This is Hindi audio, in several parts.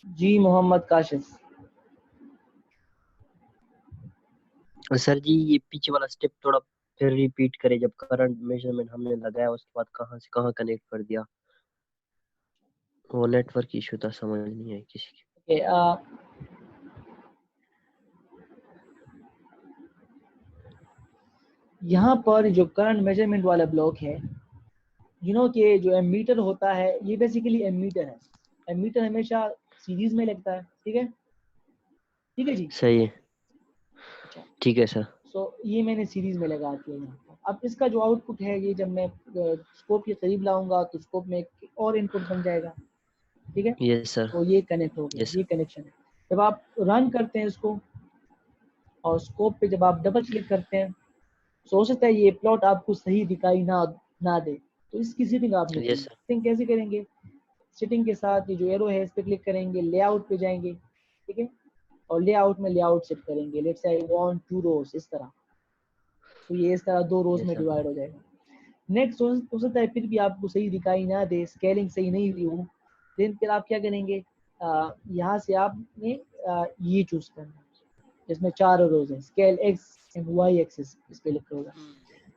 जी मोहम्मद काशिफ। सर जी ये पीछे वाला स्टेप थोड़ा फिर रिपीट करें। जब करंट मेजरमेंट हमने लगाया उसके बाद कहाँ से कहाँ कनेक्ट कर दिया, वो नेटवर्क इशू था, समझ नहीं है किसी की। यहाँ पर जो करंट मेजरमेंट वाला ब्लॉक है, कि जो एमीटर होता है ये बेसिकली एमीटर है। एमीटर हमेशा सीरीज में लगता है, ठीक है, ठीक है जी। सही है, अच्छा, ठीक है सर। सो ये मैंने सीरीज में लगा दिया यहाँ पर। अब इसका जो आउटपुट है, ये जब मैं स्कोप के करीब लाऊंगा तो स्कोप में एक और इनपुट बन जाएगा, ठीक है। Yes sir. तो ये कनेक्ट हो गया, यस ये सर। कनेक्शन है। जब आप रन करते हैं इसको और स्कोप पे जब आप डबल क्लिक करते हैं, हो सकता है ये प्लॉट आपको सही दिखाई ना दे, तो इसकी सेटिंग आपने करनी यस है। सर। सेटिंग कैसे करेंगे? सेटिंग के साथ ये जो एरो है इस पर क्लिक करेंगे, लेआउट पे जाएंगे, ठीक है, और लेआउट में लेआउट सेट करेंगे। लेट्स से आई वांट 2 रोज, इस तरह। तो ये इस तरह 2 रोज यस में सर। डिवाइड हो जाएगा। नेक्स्ट हो सकता है फिर भी आपको सही दिखाई ना दे, स्केलिंग सही नहीं हुई हो, देन फिर आप क्या करेंगे, यहाँ से आपने ये चूज करना है, इसमें 4 रोज है, scale x and y axis इस पे लिखा होगा।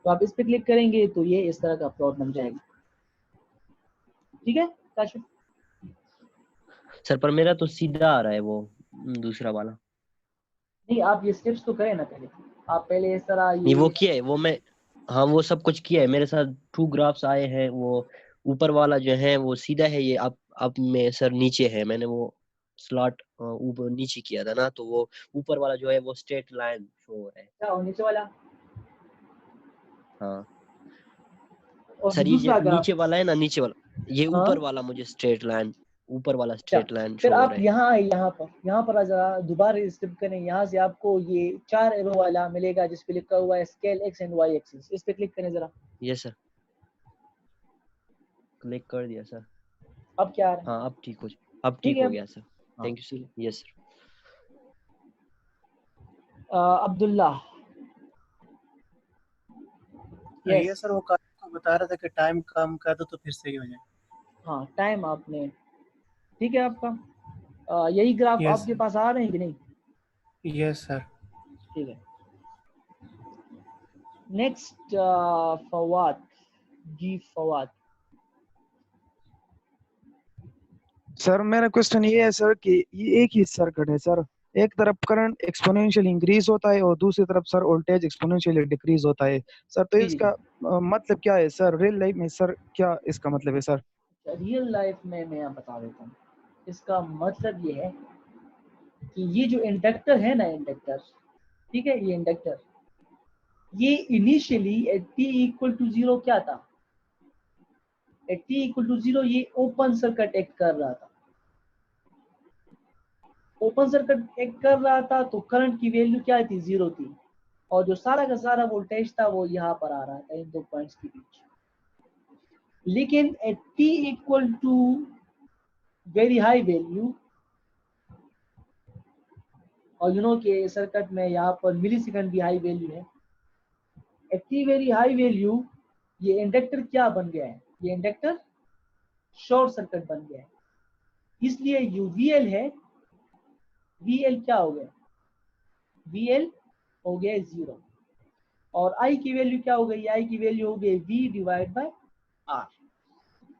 तो आप इस पे क्लिक करेंगे तो ये इस तरह का प्लॉट बन जाएगा, ठीक है काशिफ। सर पर मेरा तो सीधा आ रहा है वो दूसरा वाला। नहीं, आप ये स्टेप्स तो करें ना पहले। आप पहले इस तरह नहीं वो ये किया है वो मैं, हाँ वो सब कुछ किया है मेरे साथ। 2 ग्राफ्स आए हैं, वो ऊपर वाला जो है वो सीधा है, ये अब में सर नीचे है। मैंने वो स्लॉट ऊपर नीचे किया था ना, तो वो ऊपर वाला जो है वो स्ट्रेट लाइन शो हो रहा है। क्या हो नीचे वाला, हाँ और सर, ये जो दूसरा ग्राफ। नीचे वाला है ना, नीचे वाला, ये ऊपर हाँ, वाला मुझे स्ट्रेट लाइन, ऊपर वाला अच्छा, स्ट्रेट लाइन फिर शो हो आप रहा है। यहाँ आए, यहाँ पर जरा दोबारा स्टेप करें। यहाँ से आपको ये 4 एरो वाला मिलेगा जिस पे लिखा हुआ है scale x and y axis, इस पे क्लिक करें जरा। ये सर, क्लिक कर दिया सर। अब क्या आ रहा है? हाँ अब ठीक ठीक है। हो गया सर। हाँ, thank you sir. Yes sir. Abdullah. ये यस। सर वो को बता रहा था कि टाइम कम कर दो तो फिर सही हो जाए। हाँ, टाइम आपने, ठीक है आपका। यही ग्राफ यस आपके सर। पास आ रहे हैं कि नहीं? Yes sir. ठीक है। नेक्स्ट फवाद, जी फवाद। सर मेरा क्वेश्चन ये है सर कि ये एक ही सर्किट है सर, एक तरफ करंट एक्सपोनेंशियल इंक्रीज होता है और दूसरी तरफ सर वोल्टेज एक्सपोनेंशियल डिक्रीज होता है सर, तो जी जी इसका जी। मतलब क्या है सर रियल लाइफ में सर, क्या इसका मतलब है सर? रियल लाइफ में मैं आप बता देता हूँ। इसका मतलब ये है कि ये जो इंडक्टर है ना, इंडक्टर, ठीक है, ये इंडक्टर, ये initially at t equal to 0 क्या था? एट t इक्वल टू 0 ये ओपन सर्किट एक्ट कर रहा था। ओपन सर्किट एक्ट कर रहा था तो करंट की वैल्यू क्या थी? 0 थी। और जो सारा का सारा वोल्टेज था वो यहाँ पर आ रहा था इन 2 पॉइंट्स के बीच। लेकिन at t equal to very high value, और के सर्किट में यहाँ पर मिली सेकंड भी हाई वैल्यू है। At T very high value ये इंडक्टर क्या बन गया है? ये इंडक्टर शॉर्ट सर्किट बन गया है। इसलिए जो VL है, VL क्या हो गया? VL हो गया 0। और I की वैल्यू क्या हो गई? I की वैल्यू हो गई V डिवाइड बाय R।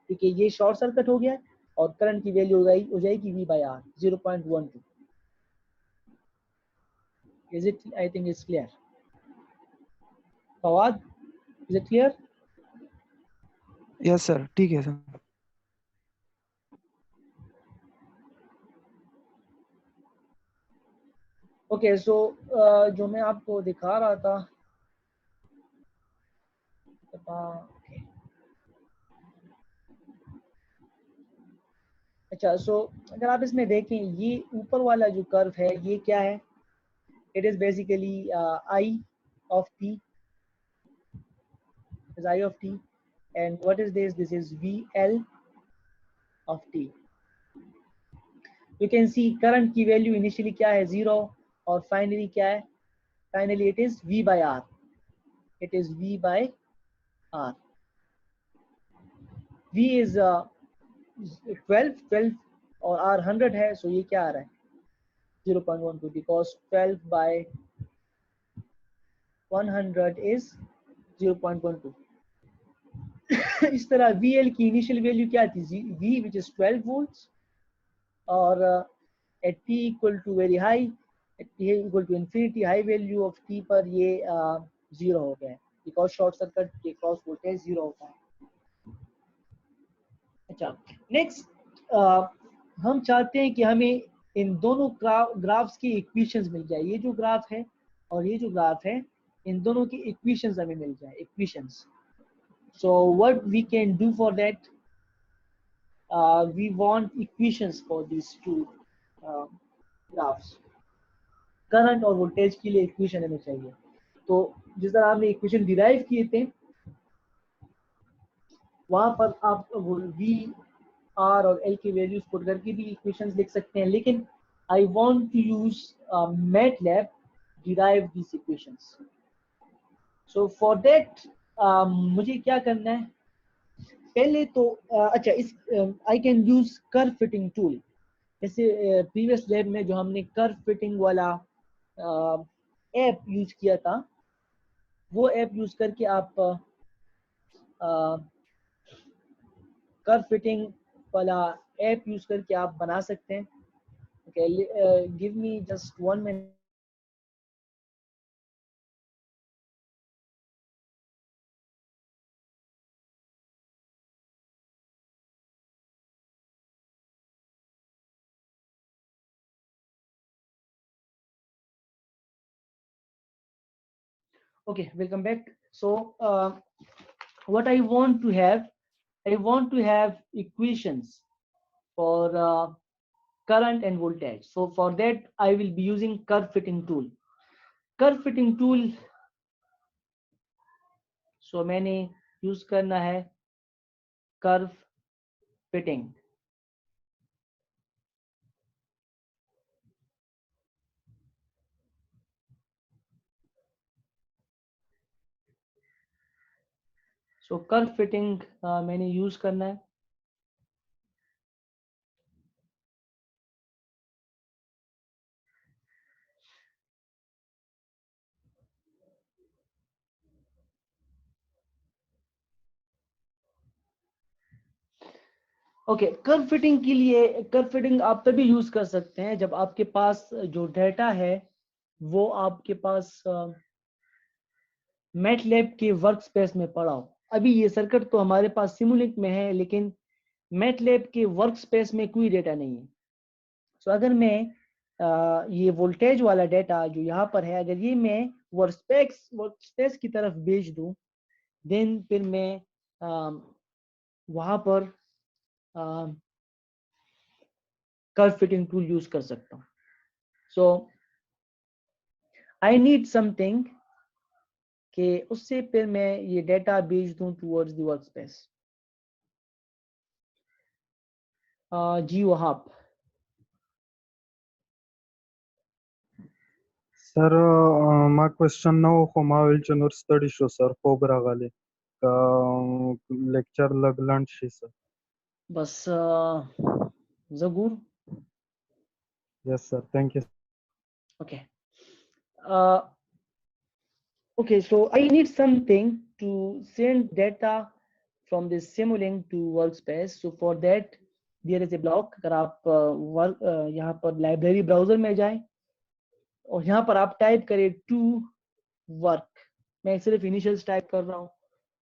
ठीक है, ये शॉर्ट सर्किट हो गया और करंट की वैल्यू हो जाएगी V by R 0.12। Is it, I think it's clear. Fawad, is it clear? Yes sir, ठीक है सर। ओके, सो जो मैं आपको दिखा रहा था, okay. अच्छा, सो अगर आप इसमें देखें, ये ऊपर वाला जो कर्व है ये क्या है? It is basically I of T, is I of t, and what is this? This is VL of t. You can see current की वैल्यू इनिशियली क्या है? 0, और फाइनली क्या है? Finally it is V by R. It is V by R. V is 12 और R 100 है, सो ये क्या आ रहा है 0.12 बिकॉज 12 by 100 is 0.12. इस तरह VL की इनिशियल वैल्यू क्या थी V which is 12 volts और at t equal to very high, at t equal to infinity, high value of t पर ये 0 हो गया है बिकॉज शॉर्ट सर्किट के क्रॉस वोल्टेज 0 होता है। अच्छा नेक्स्ट हम चाहते हैं कि हमें इन दोनों ग्राफ्स की इक्वेशंस मिल जाए, ये जो ग्राफ है और ये जो ग्राफ है इन दोनों की इक्वेशंस हमें मिल जाए, equations. So what we can do for that, we want equations for these two graphs. Current और वोल्टेज के लिए इक्वेशन हमें चाहिए। तो जिस तरह आपने इक्वेशन डिराइव किए थे वहां पर आप V, R और L की वैल्यूज पुट करके भी इक्वेशंस लिख सकते हैं, लेकिन I want to use MATLAB derive this equations. So for that मुझे क्या करना है, पहले तो अच्छा इस I can use curve fitting tool. जैसे प्रीवियस लैब में जो हमने कर्व फिटिंग वाला ऐप यूज किया था, वो ऐप यूज करके आप कर्व फिटिंग वाला ऐप यूज करके आप बना सकते हैं। Okay give me just 1 minute. Okay, welcome back. So what I want to have equations for current and voltage. So for that I will be using curve fitting tool. Curve fitting tool so मैंने यूज करना है कर्व फिटिंग। सो कर्व फिटिंग मैंने यूज करना है। ओके कर्व फिटिंग के लिए, कर्व फिटिंग आप तभी यूज कर सकते हैं जब आपके पास जो डेटा है वो आपके पास मैटलैब के वर्क स्पेस में पड़ा हो। अभी ये सर्किट तो हमारे पास सिमुलिंक में है, लेकिन मैटलैब के वर्क स्पेस में कोई डेटा नहीं है। सो अगर मैं ये वोल्टेज वाला डेटा जो यहाँ पर है, अगर ये मैं वर्क स्पेस की तरफ भेज दूं, देन फिर मैं वहां पर कर्व फिटिंग टूल यूज कर सकता हूँ। सो आई नीड समथिंग कि उससे फिर मैं ये डेटा भेज दूं टूवर्ड्स द वर्क स्पेस। जी Wahab. Sir, my question now from Wilson study show sir Cobra Gale का lecture लग lunch है sir. बस जगूर। Yes sir, thank you. Okay. Okay, so I need something to send data from this Simulink to workspace. So for that there is a block. अगर आप यहाँ पर लाइब्रेरी ब्राउजर में जाएं और यहाँ पर आप टाइप करें टू वर्क, मैं सिर्फ इनिशियल्स टाइप कर रहा हूँ।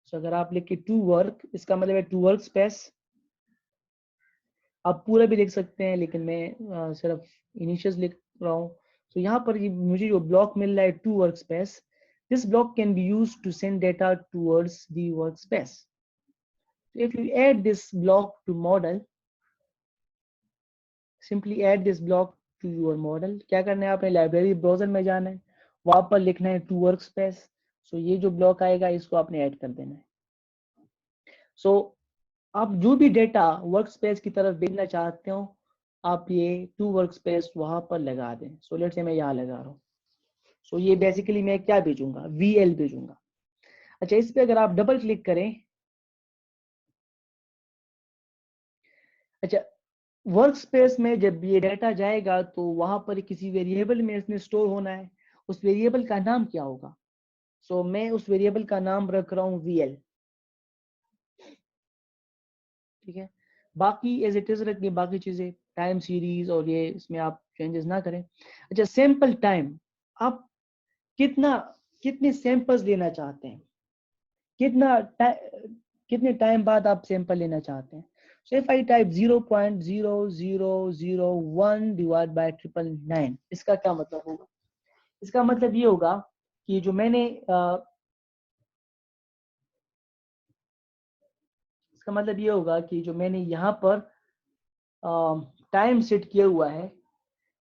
so अगर आप लिखे टू वर्क, इसका मतलब है टू वर्क स्पेस। आप पूरा भी लिख सकते हैं, लेकिन मैं सिर्फ इनिशियल्स लिख रहा हूँ। तो यहाँ पर मुझे जो ब्लॉक मिल रहा है to workspace, this block can be used to send data towards the workspace. So if you add this block to model, simply add this block to your model. क्या करना है, आपने लाइब्रेरी ब्राउजर में जाना है, वहां पर लिखना है टू वर्कस्पेस। सो ये जो ब्लॉक आएगा इसको आपने ऐड कर देना है। सो आप जो भी डेटा वर्कस्पेस की तरफ भेजना चाहते हो, आप ये टू वर्कस्पेस वहां पर लगा दें। सो लेट्स से मैं यहाँ लगा रहा हूँ। सो ये बेसिकली मैं क्या भेजूंगा, VL भेजूंगा। अच्छा इस पे अगर आप डबल क्लिक करें, अच्छा वर्क स्पेस में जब ये डाटा जाएगा तो वहां पर किसी वेरिएबल में इसने स्टोर होना है। उस वेरिएबल का नाम क्या होगा? सो मैं उस वेरिएबल का नाम रख रहा हूँ VL। ठीक है, बाकी एज इट इज रखिए, बाकी चीजें टाइम सीरीज और ये इसमें आप चेंजेस ना करें। अच्छा, सैंपल टाइम, आप कितने सैंपल्स लेना चाहते हैं, कितने टाइम बाद आप सैंपल लेना चाहते हैं? So if I type 0.0001 divide by 999, इसका क्या मतलब होगा? इसका मतलब ये होगा कि जो मैंने इसका मतलब ये होगा कि जो मैंने यहाँ पर टाइम सेट किया हुआ है,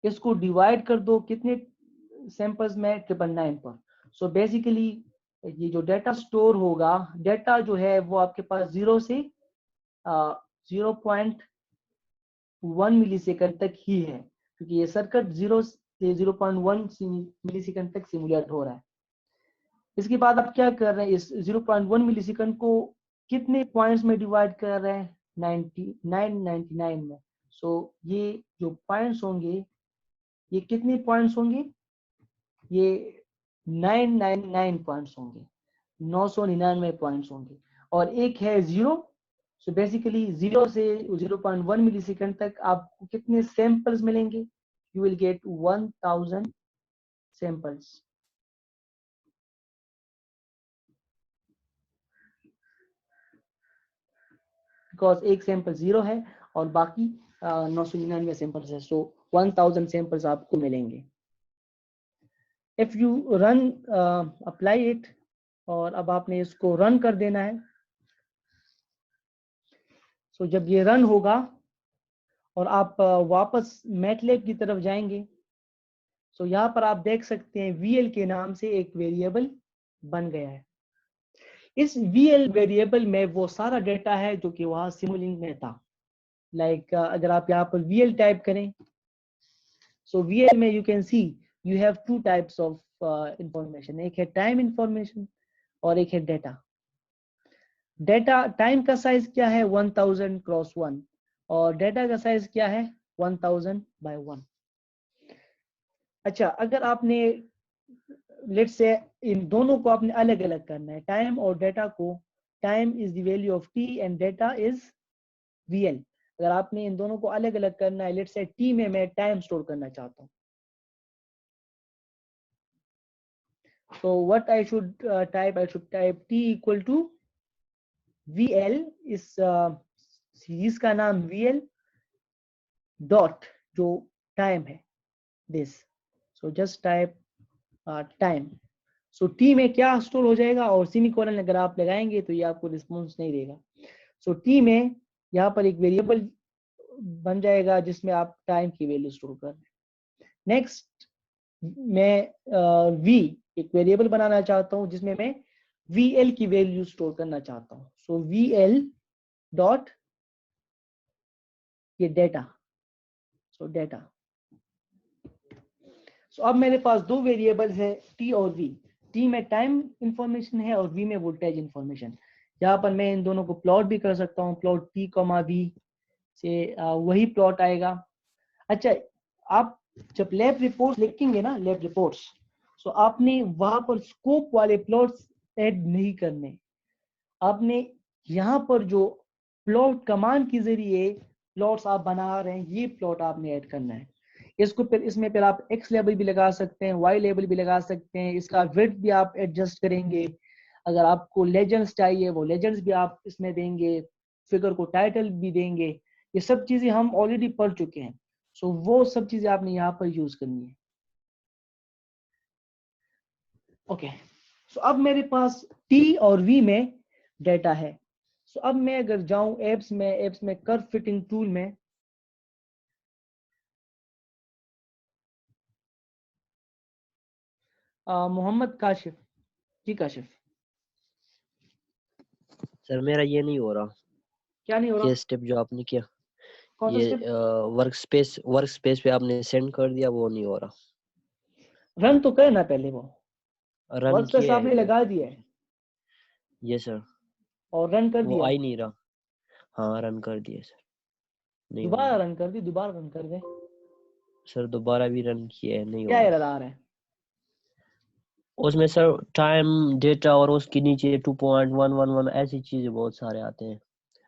इसको डिवाइड कर दो कितने सैंपल्स में? 999 पर। सो बेसिकली ये जो डाटा स्टोर होगा, डाटा जो है वो आपके पास 0 से 0.1 मिलीसेकंड तक ही है, क्योंकि ये सर्किट 0 से 0.1 मिलीसेकंड तक सिमुलेट हो रहा है। इसके बाद आप क्या कर रहे हैं, इस 0.1 मिलीसेकंड को कितने पॉइंट्स में डिवाइड कर रहे हैं? 99 में। सो ये जो पॉइंट्स होंगे, ये कितने पॉइंट्स होंगे? ये 999 पॉइंट्स होंगे, 999 पॉइंट्स होंगे। और एक है 0। सो बेसिकली 0 से 0.1 मिलीसेकंड तक आपको कितने सैंपल्स मिलेंगे? You will get 1000 samples. Because एक सैंपल 0 है और बाकी 999 सैंपल्स है। सो 1000 सैंपल्स आपको मिलेंगे। If you run apply it, और अब आपने इसको रन कर देना है। सो जब ये रन होगा और आप वापस मैटलैब की तरफ जाएंगे, सो यहाँ पर आप देख सकते हैं VL के नाम से एक वेरिएबल बन गया है। इस VL वेरिएबल में वो सारा डेटा है जो कि वहां सिमुलिंक में था। लाइक अगर आप यहाँ पर VL टाइप करें, सो VL में you can C you have 2 types of information, एक है टाइम इंफॉर्मेशन और एक है डेटा। डेटा टाइम का साइज क्या है? 1000 क्रॉस 1, और डेटा का साइज क्या है? 1000 बाय 1। अच्छा, अगर आपने लेट्स से इन दोनों को आपने अलग अलग करना है, टाइम और डेटा को, time is the value of T and data is VL। अगर आपने इन दोनों को अलग अलग करना है, लेट्स से T में मैं टाइम स्टोर करना चाहता हूँ, so what I should type? I should type T equal to VL, इस सीरीज का नाम VL डॉट जो टाइम है this. So just type time. So T में क्या स्टोर हो जाएगा, और सेमीकोलन अगर आप लगाएंगे तो ये आपको रिस्पॉन्स नहीं देगा। सो T में यहाँ पर एक वेरिएबल बन जाएगा जिसमें आप टाइम की वैल्यू स्टोर कर रहे हैं। नेक्स्ट मैं V एक वेरिएबल बनाना चाहता हूँ जिसमें मैं VL की वैल्यू स्टोर करना चाहता हूँ। सो VL डॉट ये डेटा, सो डेटा। सो अब मेरे पास दो वेरिएबल्स है T और V। T में टाइम इंफॉर्मेशन है और V में वोल्टेज इंफॉर्मेशन। यहाँ पर मैं इन दोनों को प्लॉट भी कर सकता हूँ, प्लॉट T, V से वही प्लॉट आएगा। अच्छा, आप जब लैब रिपोर्ट्स लिखेंगे ना, लैब रिपोर्ट्स, सो आपने वहां पर स्कोप वाले प्लॉट्स ऐड नहीं करने। आपने यहाँ पर जो प्लॉट कमांड के जरिए प्लॉट्स आप बना रहे हैं, ये प्लॉट आपने ऐड करना है। इसको फिर इसमें फिर आप X लेवल भी लगा सकते हैं, Y लेवल भी लगा सकते हैं, इसका विड्थ भी आप एडजस्ट करेंगे। अगर आपको लेजेंड्स चाहिए वो लेजेंड्स भी आप इसमें देंगे, फिगर को टाइटल भी देंगे। ये सब चीजें हम ऑलरेडी पढ़ चुके हैं। सो वो सब चीजें आपने यहाँ पर यूज करनी है। ओके, सो अब मेरे पास T और V में डेटा है। सो अब मैं अगर जाऊं एप्स में कर्व फिटिंग टूल में, मोहम्मद काशिफ जी, काशिफ सर मेरा ये नहीं हो रहा, क्या नहीं हो रहा? ये स्टेप जो आपने किया, कौन सा ये स्टेप? वर्क स्पेस पे आपने सेंड कर दिया, वो नहीं हो रहा। रन तो करना पहले, वो रन वर्क स्पेस किया आपने है लगा दिया है ये सर, और रन कर वो दिया आ है। ही नहीं रहा। हाँ रन कर दिया सर, नहीं दोबारा हुआ रन कर दी, दोबारा रन कर दे। सर, दोबारा भी रन किया है, नहीं क्या हुआ एरर आ रहा है? उसमें सर। टाइम, डेटा और उसके नीचे 2.111 ऐसी चीजें बहुत सारे आते हैं।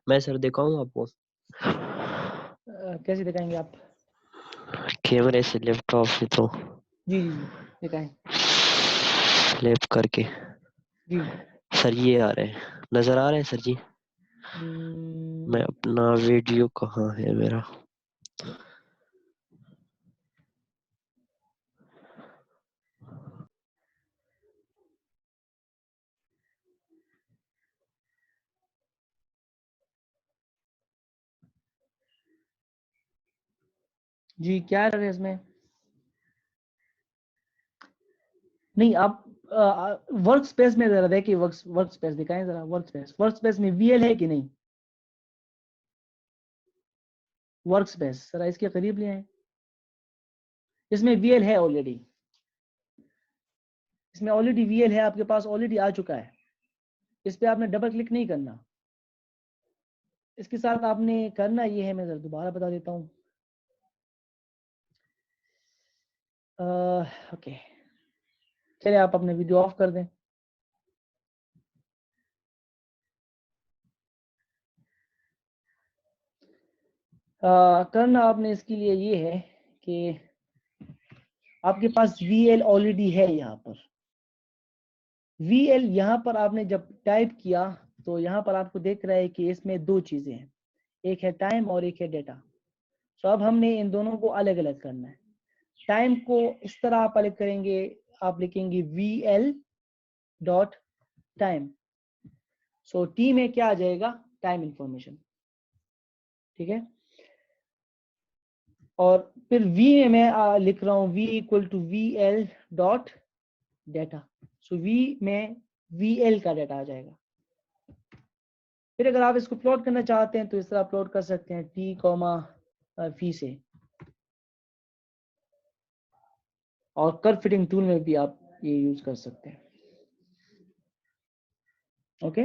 मैं सर दिखाऊं आपको कैसे दिखाएंगे आप? कैमरे से, लैपटॉप से, तो जी जी जी दिखाएं। फ्लिप करके। जी। सर ये आ रहे हैं, नजर आ रहे हैं सर जी? मैं अपना वीडियो कहाँ है मेरा? जी क्या एरर है इसमें? नहीं, आप वर्क स्पेस में जरा देखिए, वर्क स्पेस दिखाएं जरा। वर्क स्पेस में वीएल है कि नहीं? वर्क स्पेस जरा इसके करीब ले आए। इसमें वीएल है ऑलरेडी, इसमें ऑलरेडी वीएल है आपके पास, ऑलरेडी आ चुका है। इस पे आपने डबल क्लिक नहीं करना। इसके साथ आपने करना ये है, मैं जरा दोबारा बता देता हूँ। ओके, चलिए आप अपने वीडियो ऑफ कर दें। करना आपने इसके लिए ये है कि आपके पास VL ऑलरेडी है यहाँ पर। VL यहाँ पर आपने जब टाइप किया तो यहाँ पर आपको देख रहा है कि इसमें दो चीजें हैं, एक है टाइम और एक है डेटा। तो अब हमने इन दोनों को अलग अलग करना है। टाइम को इस तरह आप अलग करेंगे, आप लिखेंगे VL dot time. So T में क्या आ जाएगा? टाइम इंफॉर्मेशन, ठीक है। और फिर V में मैं लिख रहा हूँ V equal to VL dot data. So V में VL का डेटा आ जाएगा। फिर अगर आप इसको प्लॉट करना चाहते हैं तो इस तरह प्लॉट कर सकते हैं, टी कॉमा फी से। और कर्व फिटिंग टूल में भी आप ये यूज कर सकते हैं। Okay,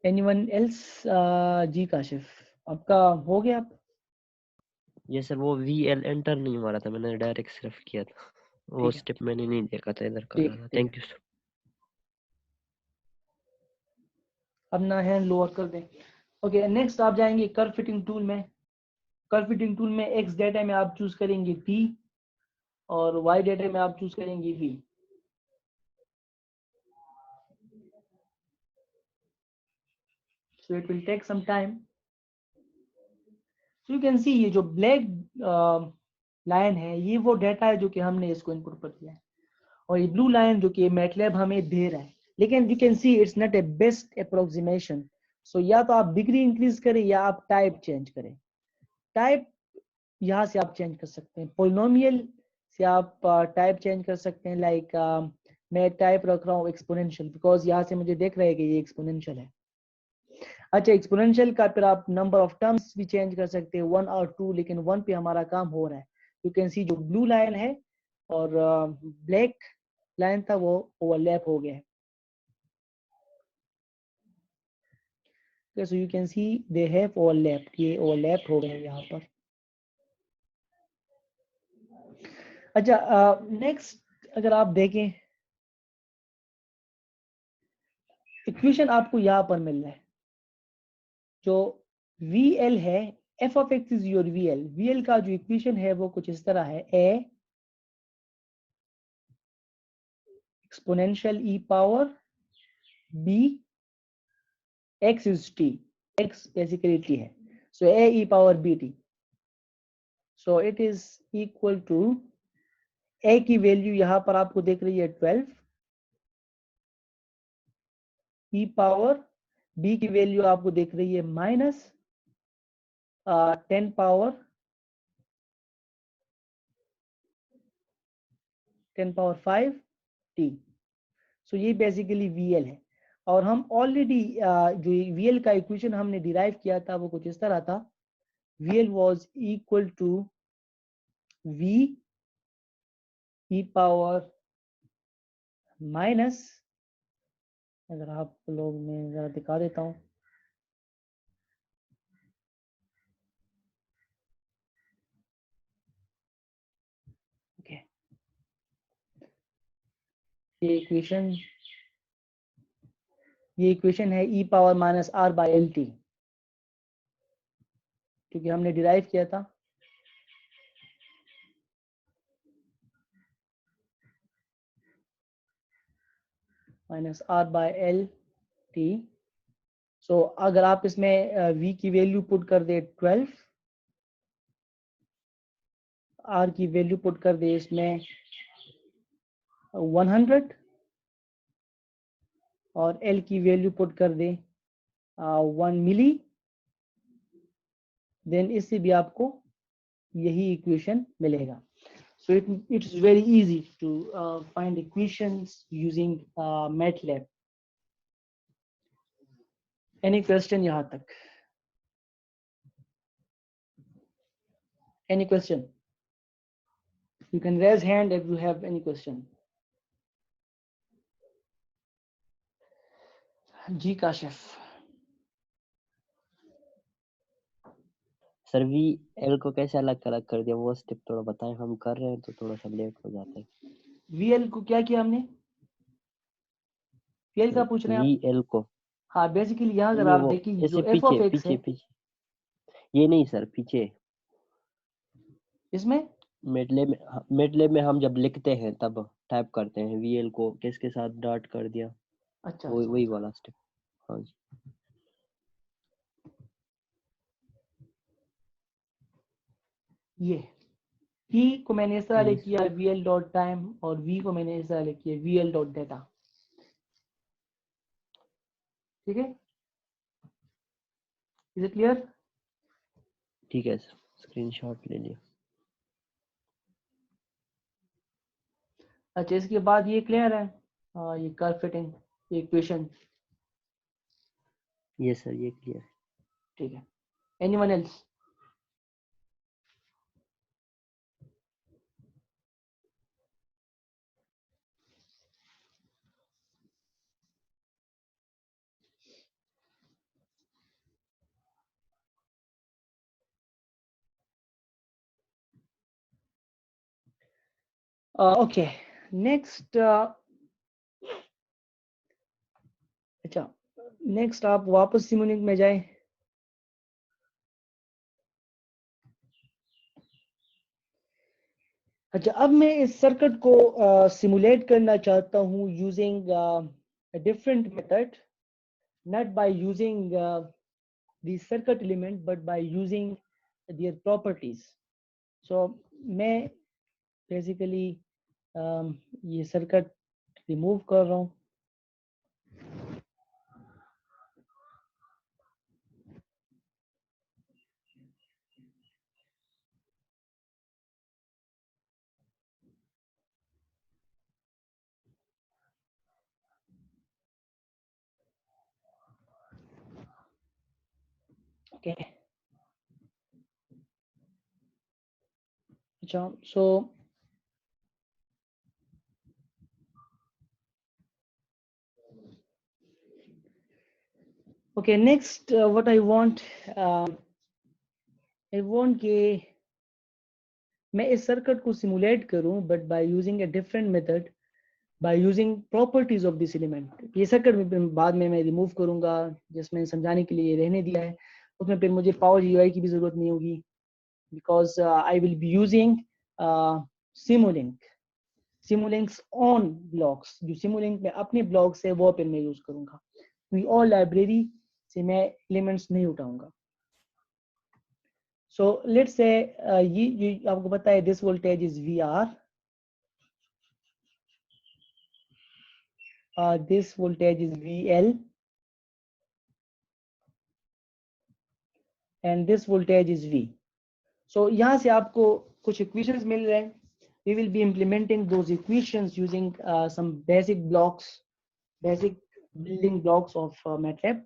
anyone else? जी काशिफ, आपका हो गया? आप ये सर वो VL एंटर नहीं मारा था मैंने, डायरेक्ट सिर्फ किया था। वो ठीक है, स्टेप मैंने नहीं देखा था, इधर कर ठीक रहा है, था। ठीक है। Thank you sir. अपना हैंड लोअर कर दें। ओके, नेक्स्ट आप जाएंगे कर्व फिटिंग टूल में। कर्व फिटिंग टूल में एक्स डेटा में आप चूज करेंगे P और वाई डेटा में आप चूज करेंगे V। So it will take some time. So you can see ये जो ब्लैक लाइन है ये वो डेटा है जो कि हमने इसको इनपुट पर दिया है, और ये ब्लू लाइन जो कि मैटलैब हमें दे रहा है। लेकिन you can see it's not a best approximation. So या तो आप डिग्री इंक्रीज करें या आप टाइप चेंज करें। टाइप यहाँ से आप चेंज कर सकते हैं, पोलिनोमियल से आप टाइप चेंज कर सकते हैं। लाइक मैं टाइप रख रहा हूँ एक्सपोनेंशियल, बिकॉज यहाँ से मुझे देख रहा है कि ये एक्सपोनेंशियल है। अच्छा, एक्सपोनेंशियल का फिर आप नंबर ऑफ टर्म्स भी चेंज कर सकते हैं, 1 और 2, लेकिन 1 पे हमारा काम हो रहा है। यू कैन सी जो ब्लू लाइन है और ब्लैक लाइन था वो ओवरलैप हो गया है। So you can C they have overlap, ये ओवरलैप हो गए यहाँ पर। अच्छा, नेक्स्ट अगर आप देखें, इक्वेशन आपको यहाँ पर मिल रहा है। जो VL है, f of x is your VL। VL का जो इक्वेशन है वो कुछ इस तरह है, a exponential e power b x is t। x basically t है, so a e power bt। so it is equal to a की वैल्यू यहाँ पर आपको देख रही है 12, e पावर b की वैल्यू आपको देख रही है माइनस 10 पावर 5 t। सो ये बेसिकली VL है। और हम ऑलरेडी जो VL का इक्वेशन हमने डिराइव किया था वो कुछ इस तरह था, VL was equal to V e power minus, अगर आप लोग मैं जरा दिखा देता हूँ, ये इक्वेशन है e power minus r by L T, क्योंकि हमने डिराइव किया था। Minus r by L T. So अगर आप इसमें v की वैल्यू पुट कर दे 12, r की वैल्यू पुट कर दे इसमें 100 और l की वैल्यू पुट कर दे 1 मिली, देन इससे भी आपको यही इक्वेशन मिलेगा। So it's very easy to find equations using MATLAB. Any question यहाँ तक? Any question? You can raise hand if you have any question. जी काशिफ। सर वी एल को कैसे अलग कर दिया, वो स्टेप थोड़ा बताएं, हम कर रहे हैं तो थोड़ा सा लेट हो जाता है। VL को क्या किया हमने? VL का पूछ रहे हैं आप? वी एल को हाँ, बेसिकली यहाँ अगर ये आप वो देखिए जो ऐसे f of x है, पीछे ये नहीं सर, पीछे इसमें मेडले में हम जब लिखते हैं तब टाइप करते हैं वी एल को किसके साथ डॉट कर दिया, अच्छा वही वाला स्टेप। हाँ जी। ये T को मैंने इस तरह ये लिख किया VL डॉट टाइम और V को मैंने इस तरह लिख किया VL डॉट डेटा। ठीक है, इज इट क्लियर? ठीक है सर, स्क्रीनशॉट ले लिया। अच्छा, इसके बाद ये क्लियर है, ये कर्व फिटिंग इक्वेशन। ये सर ये क्लियर है। ठीक है, एनीवन एल्स? Okay, next. अच्छा, नेक्स्ट आप वापस सिमुलिंक में जाए। अच्छा, अब मैं इस सर्किट को सिमुलेट करना चाहता हूँ using different method, not by using the circuit element but by using their properties. So मैं बेसिकली ये सर्किट रिमूव कर रहा हूँ। ओके, अच्छा, सो okay, next what I want कि मैं इस सर्किट को सिमुलेट करूं but by using a different method, by using properties of this element. ये सर्किट में बाद में मैं रिमूव करूंगा, जिसमें समझाने के लिए रहने दिया है। उसमें फिर मुझे पावर जीयूआई की भी जरूरत नहीं होगी, because I will be using simulinks on blocks. जो सिमुलिंक में अपने ब्लॉक्स है वो फिर मैं यूज करूंगा, क्योंकि और लाइब्रेरी से मैं एलिमेंट्स नहीं उठाऊंगा। सो लेट्स से ये आपको पता है this voltage is VR, this voltage is VL and this voltage is V. So यहाँ से आपको कुछ equations मिल रहे हैं। We will be implementing those equations using some basic building blocks of MATLAB.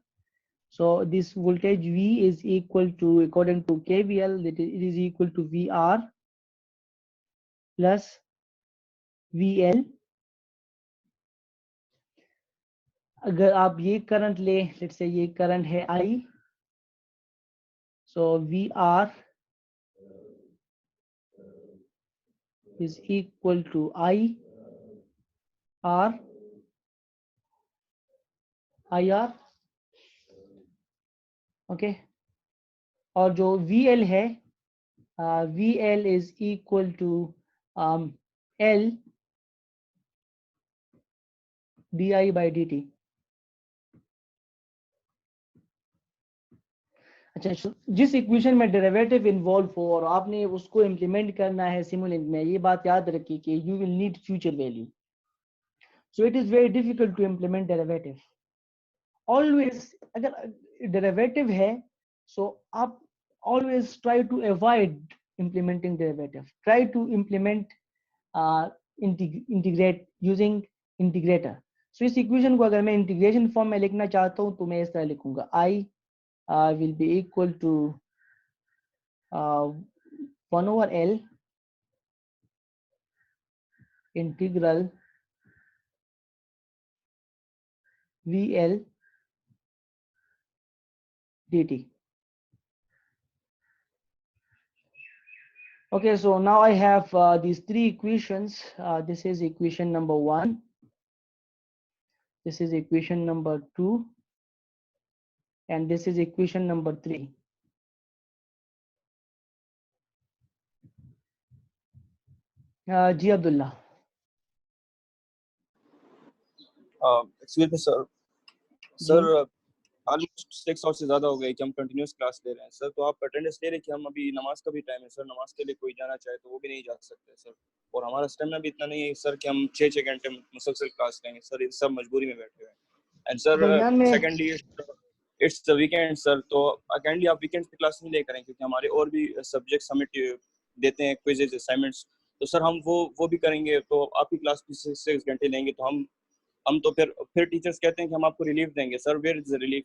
So this voltage V is equal to, according to KVL, that it is equal to VR plus VL। अगर आप ये करंट ले, लेट्स से ये करंट है I, so VR is equal to I R I R, okay. और जो वी एल है, V L is equal to L D I by D T. अच्छा, जिस इक्वेशन में डेरिवेटिव इन्वॉल्व हो और आपने उसको इम्प्लीमेंट करना है सिमुलेंट में, ये बात याद रखिए कि you will need future value, so it is very difficult to implement derivative. Always अगर डेरिवेटिव है, सो आप always try to avoid implementing derivative, try to implement integrate using integrator। so इस इक्वेशन को अगर मैं इंटीग्रेशन फॉर्म में लिखना चाहता हूँ तो मैं इस तरह लिखूंगा, I will be equal to 1 over L integral VL dt। Okay, so now I have these three equations. This is equation number 1, this is equation number 2, and this is equation number 3। जी Abdullah. Excuse me sir, sir almost 6 hour से ज़्यादा हो गए कि हम कंटिन्यूस क्लास ले रहे हैं सर, तो आप अटेंडेंस ले रहे कि हम अभी नमाज का भी टाइम है सर, नमाज के लिए कोई जाना चाहे तो वो भी नहीं जा सकते सर, और हमारा स्टेमिना भी इतना नहीं है सर कि हम 6 घंटे मुसलसल क्लास लेंगे सर, ये सब मजबूरी में बैठे हुए हैं। And sir secondly it's the weekend sir, तो अकेंडली आप वीकेंड पे क्लास नहीं ले करें क्योंकि हमारे और भी सब्जेक्ट सबमिट देते हैं, क्विजेज असाइनमेंट्स, तो सर हम वो भी करेंगे, तो आप ही क्लास 6 घंटे लेंगे तो हम तो फिर टीचर्स कहते हैं कि हम आपको रिलीफ देंगे sir, where is the relief?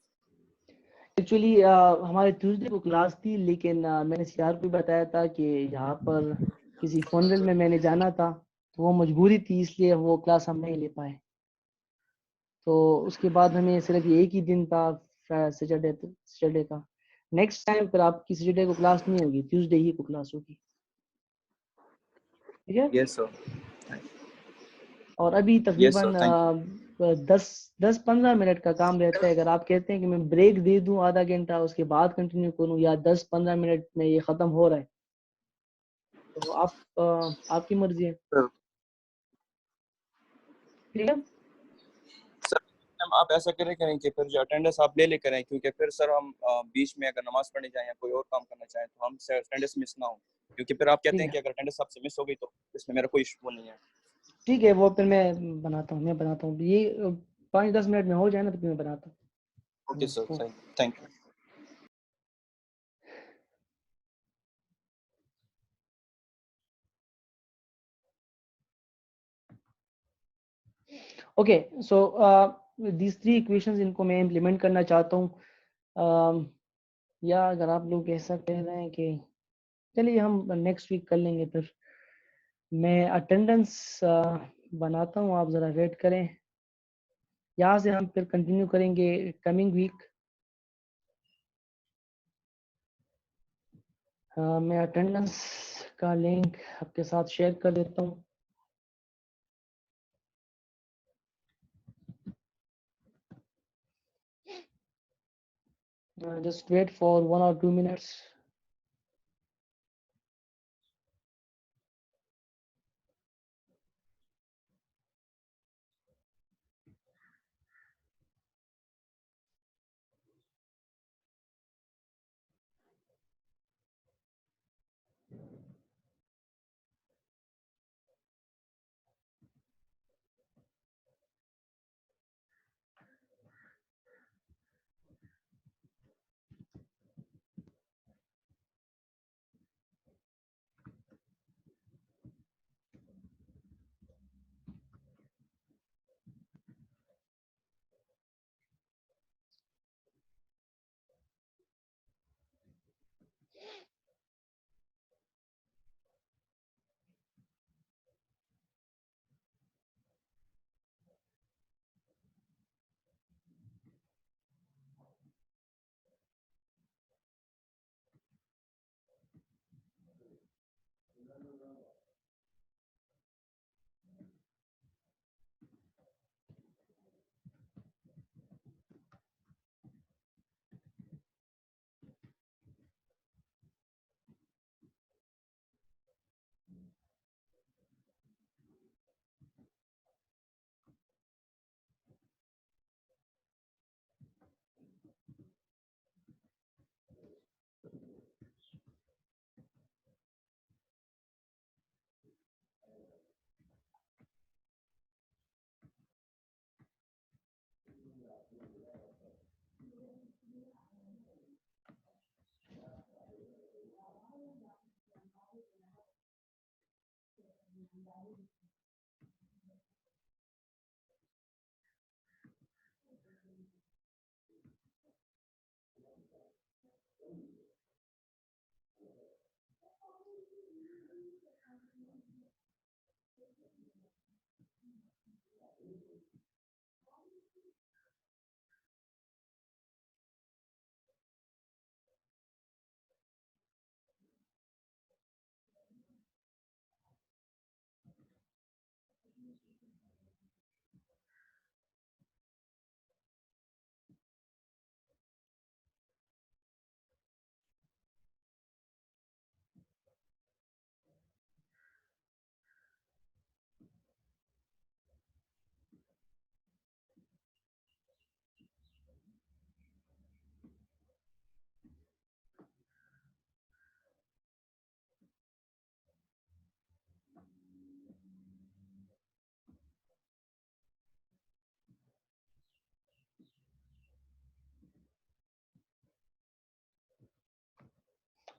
Actually हमारे ट्यूसडे को क्लास थी, लेकिन मैंने सीआर को बताया था कि यहाँ पर किसी फनरल में मैंने जाना था, तो वो मजबूरी थी, इसलिए वो क्लास हम नहीं ले पाए। तो उसके बाद हमें सिर्फ एक ही दिन था सैटरडे का। नेक्स्ट टाइम फिर आपकी सैटरडे को क्लास नहीं होगी, ट्यूसडे ही को क्लास होगी, ठीक है? Yes sir. और अभी तकरीबन Yes, sir, 10-15 मिनट का काम रहता है। अगर आप कहते हैं कि मैं ब्रेक दे दूं आधा घंटा उसके बाद कंटिन्यू करूं, या 10-15 मिनट में ये खत्म हो रहा है, तो आपकी मर्जी है, सर। ठीक है? सर मैम आप ऐसा करें कि फिर जो अटेंडेंस आप ले करें, क्योंकि फिर सर हम बीच में अगर नमाज पढ़ने जाएं या कोई और काम करना चाहें तो हम अटेंडेंस मिस ना हो, क्योंकि फिर आप कहते हैं कि अगर अटेंडेंस आपसे मिस हो गई तो इसमें मेरा कोई इशू नहीं है। ठीक है, वो फिर मैं बनाता हूँ, ये 5-10 मिनट में हो जाए ना तो फिर मैं बनाता हूँ। Okay sir, thank you. Okay, so these 3 equations, इनको मैं इम्प्लीमेंट करना चाहता हूँ, या अगर आप लोग ऐसा कह रहे हैं कि चलिए हम नेक्स्ट वीक कर लेंगे, फिर मैं अटेंडेंस बनाता हूँ, आप ज़रा वेट करें, यहाँ से हम फिर कंटिन्यू करेंगे कमिंग वीक। मैं अटेंडेंस का लिंक आपके साथ शेयर कर देता हूँ। Just wait for 1 or 2 minutes.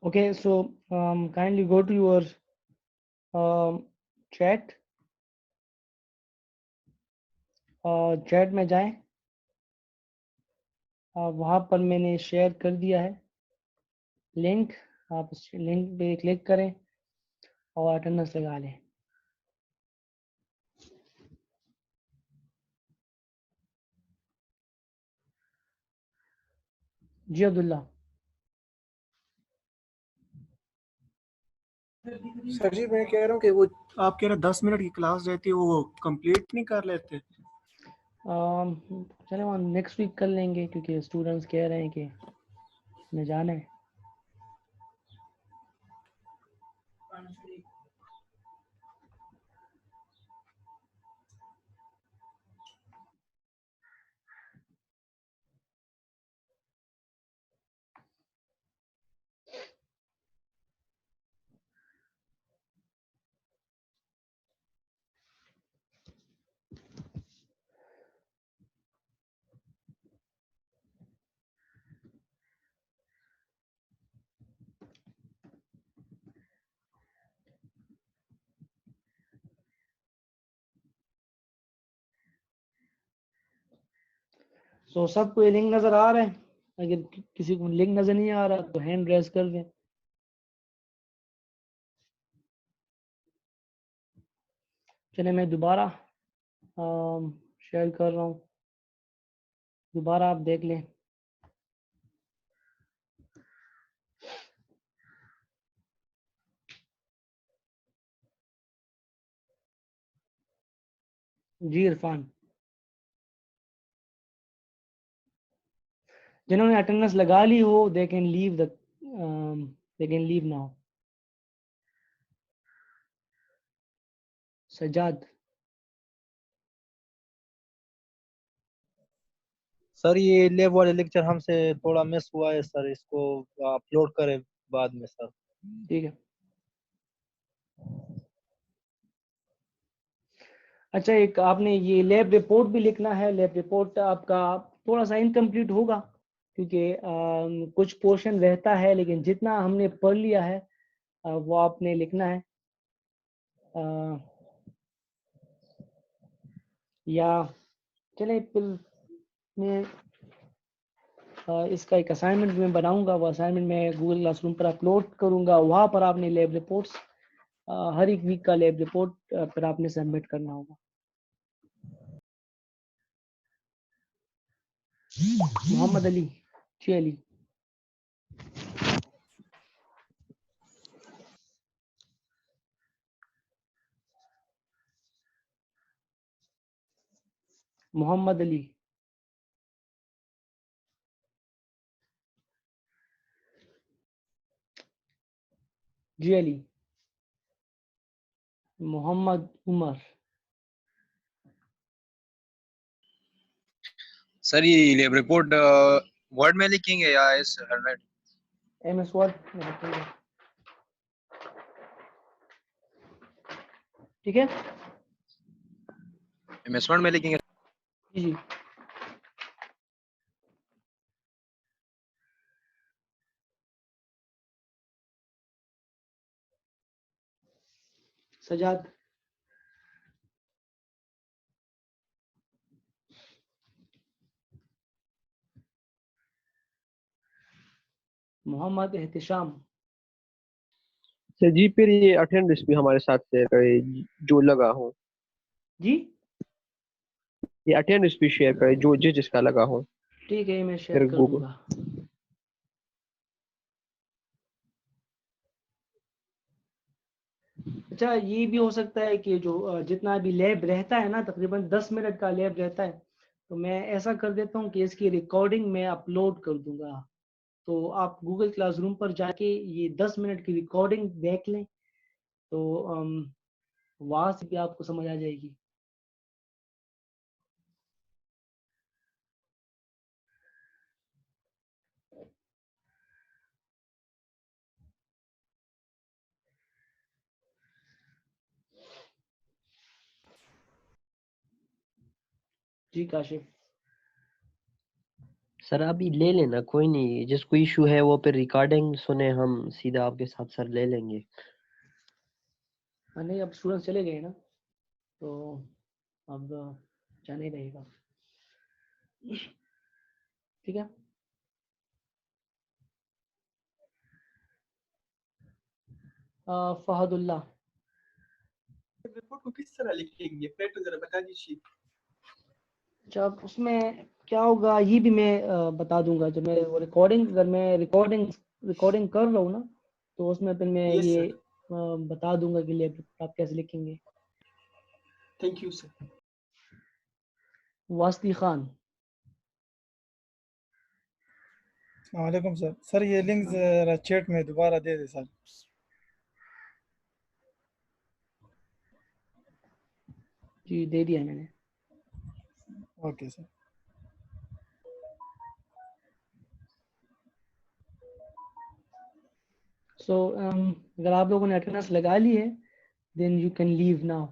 Okay, so kindly go to your chat. Chat में जाएं, वहाँ पर मैंने शेयर कर दिया है लिंक, आप इस लिंक पे क्लिक करें और अटेंडेंस लगा लें। जी अब्दुल्ला। सर जी मैं कह रहा हूँ कि वो आप कह रहे 10 मिनट की क्लास रहती है, वो कंप्लीट नहीं कर लेते? चले वहाँ नेक्स्ट वीक कर लेंगे क्योंकि स्टूडेंट्स कह रहे हैं कि हमें जाना है। सो सबको ये लिंक नजर आ रहा है? अगर किसी को लिंक नजर नहीं आ रहा तो हैंड रेज कर दें। चले मैं दोबारा शेयर कर रहा हूँ, दोबारा आप देख लें। जी इरफान, जिन्होंने अटेंडेंस लगा ली हो they can leave now. Sajjad. Sir ये लैब वाले लेक्चर हमसे थोड़ा मिस हुआ है सर, इसको अपलोड करें बाद में सर। ठीक है। अच्छा, एक आपने ये लैब रिपोर्ट भी लिखना है। लैब रिपोर्ट आपका थोड़ा सा इनकम्प्लीट होगा क्योंकि कुछ पोर्शन रहता है, लेकिन जितना हमने पढ़ लिया है वो आपने लिखना है। या चले फिर मैं इसका एक असाइनमेंट में बनाऊंगा, वो असाइनमेंट मैं गूगल क्लासरूम पर अपलोड करूंगा। वहां पर आपने लैब रिपोर्ट्स हर एक वीक का लैब रिपोर्ट फिर आपने सबमिट करना होगा। मोहम्मद अली। जी अली। मोहम्मद अली। जी अली। मोहम्मद उमर। सर ये लैब रिपोर्ट वर्ड में लिखेंगे या इस फॉर्मेट? एमएस वर्ड में रखेंगे। ठीक है। एमएस वर्ड में लिखेंगे। जी जी। सजाद। मोहम्मद एहतिशाम। सर जी फिर ये अटेंडेंस भी हमारे साथ शेयर करे जो लगा हो, जी ये अटेंडेंस भी शेयर करे जो जिसका लगा हो ठीक है, मैं शेयर फिर कर गूगल। दूंगा। अच्छा, ये भी हो सकता है कि जो जितना भी लैब रहता है ना, तकरीबन 10 मिनट का लैब रहता है, तो मैं ऐसा कर देता हूँ कि इसकी रिकॉर्डिंग मैं अपलोड कर दूंगा। तो आप गूगल क्लासरूम पर जाके ये 10 मिनट की रिकॉर्डिंग देख लें, तो वहां से भी आपको समझ आ जाएगी। जी काशिफ। सर अभी ले लेना, कोई नहीं, जिसको इशू है वो फिर रिकॉर्डिंग सुने, हम सीधा आपके साथ सर ले लेंगे। नहीं, अब स्टूडेंट्स चले गए ना, तो अब जाना ही रहेगा। ठीक है। फहदुल्ला। रिपोर्ट को किस तरह लिखेंगे फ्रेंड जरा बता दीजिए। जब उसमें क्या होगा ये भी मैं बता दूंगा। जब मैं वो रिकॉर्डिंग, अगर मैं रिकॉर्डिंग कर रहा हूँ ना, तो उसमें फिर मैं यस ये सर, बता दूंगा कि आप कैसे लिखेंगे। Thank you sir. Wasti Khan. वालेकुम सर। सर ये लिंक जरा चैट में दोबारा दे दे सर। जी दे दिया मैंने। Okay sir. सो अगर आप लोगों ने अटेंडेंस लगा ली है, then you can leave now.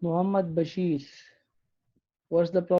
Mohammad Bashir, what's the